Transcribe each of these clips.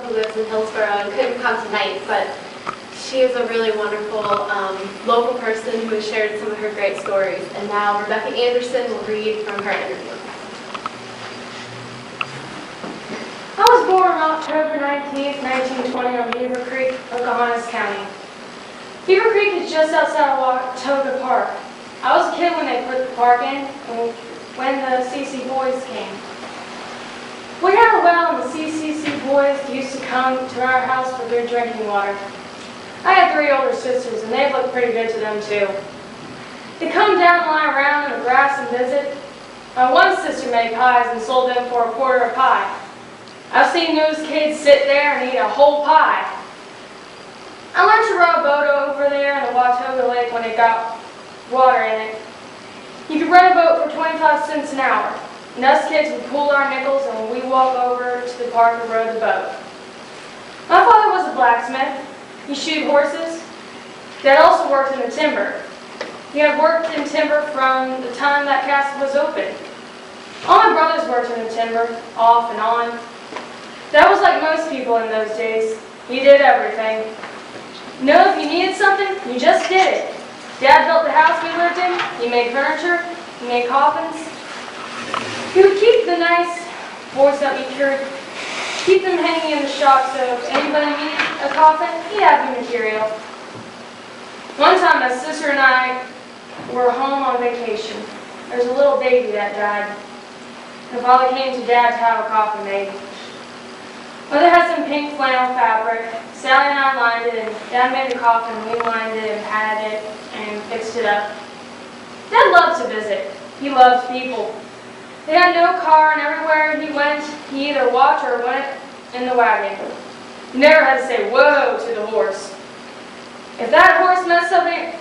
who lives in Hillsborough and couldn't come tonight, but she is a really wonderful local person who has shared some of her great stories. And now Rebecca Anderson will read from her interview. I was born on October 19th, 1920 on Beaver Creek, Pocahontas County. Beaver Creek is just outside of Watoga Park. I was a kid when they put the park in, and when the CC boys came. We had a well, and the CCC boys used to come to our house for their drinking water. I had 3 older sisters, and they looked pretty good to them too. They'd come down and lie around in the grass and visit. My one sister made pies and sold them for $1/4 a pie. I've seen those kids sit there and eat a whole pie. I learned to row a boat over there in the Watoga Lake when it got water in it. You could rent a boat for 25 cents an hour, and us kids would pool our nickels and we'd walk over to the park and row the boat. My father was a blacksmith. He shoed horses. Dad also worked in the timber. He had worked in timber from the time that castle was open. All my brothers worked in the timber, off and on. Dad was like most people in those days. He did everything. You know, if you needed something, you just did it. Dad built the house we lived in. He made furniture. He made coffins. He would keep the nice boards that we cured, keep them hanging in the shop so if anybody needed a coffin, he'd have the material. One time, my sister and I were home on vacation. There was a little baby that died. And Father came to Dad to have a coffin made. Mother had some pink flannel fabric. Sally and I lined it, and Dad made the coffin, and we lined it and padded it and fixed it up. Dad loved to visit. He loved people. They had no car, and everywhere he went, he either walked or went in the wagon. He never had to say whoa to the horse. If that horse met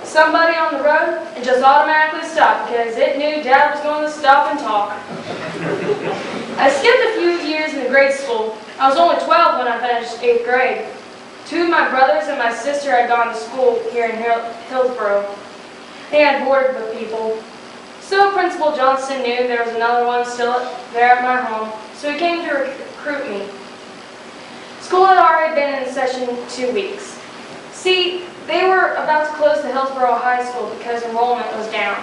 somebody on the road, it just automatically stopped because it knew Dad was going to stop and talk. I skipped a few years in the grade school. I was only 12 when I finished 8th grade. 2 of my brothers and my sister had gone to school here in Hillsborough. They had boarded with people. So Principal Johnson knew there was another one still there at my home, so he came to recruit me. School had already been in session 2 weeks. See, they were about to close the Hillsborough High School because enrollment was down.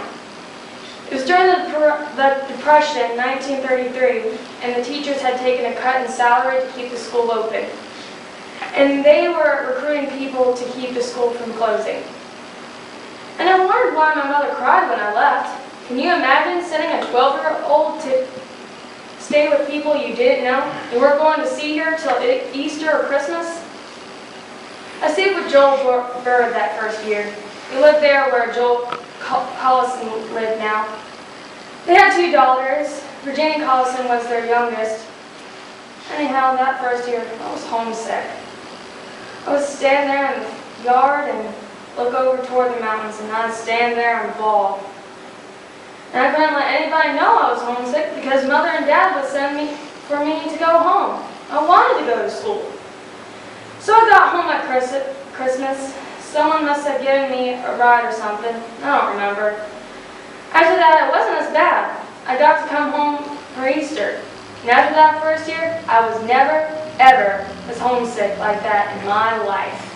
It was during the Depression in 1933, and the teachers had taken a cut in salary to keep the school open. And they were recruiting people to keep the school from closing. And I wondered why my mother cried when I left. Can you imagine sending a 12-year-old to stay with people you didn't know? You weren't going to see her till Easter or Christmas? I stayed with Joel Bird that first year. We lived there where Joel Collison lived now. They had 2 daughters. Virginia Collison was their youngest. Anyhow, that first year, I was homesick. I would stand there in the yard and look over toward the mountains, and I'd stand there and bawl. And I couldn't let anybody know I was homesick because Mother and Dad would send me for me to go home. I wanted to go to school. So I got home at Christmas. Someone must have given me a ride or something. I don't remember. After that, it wasn't as bad. I got to come home for Easter. And after that first year, I was never, ever as homesick like that in my life.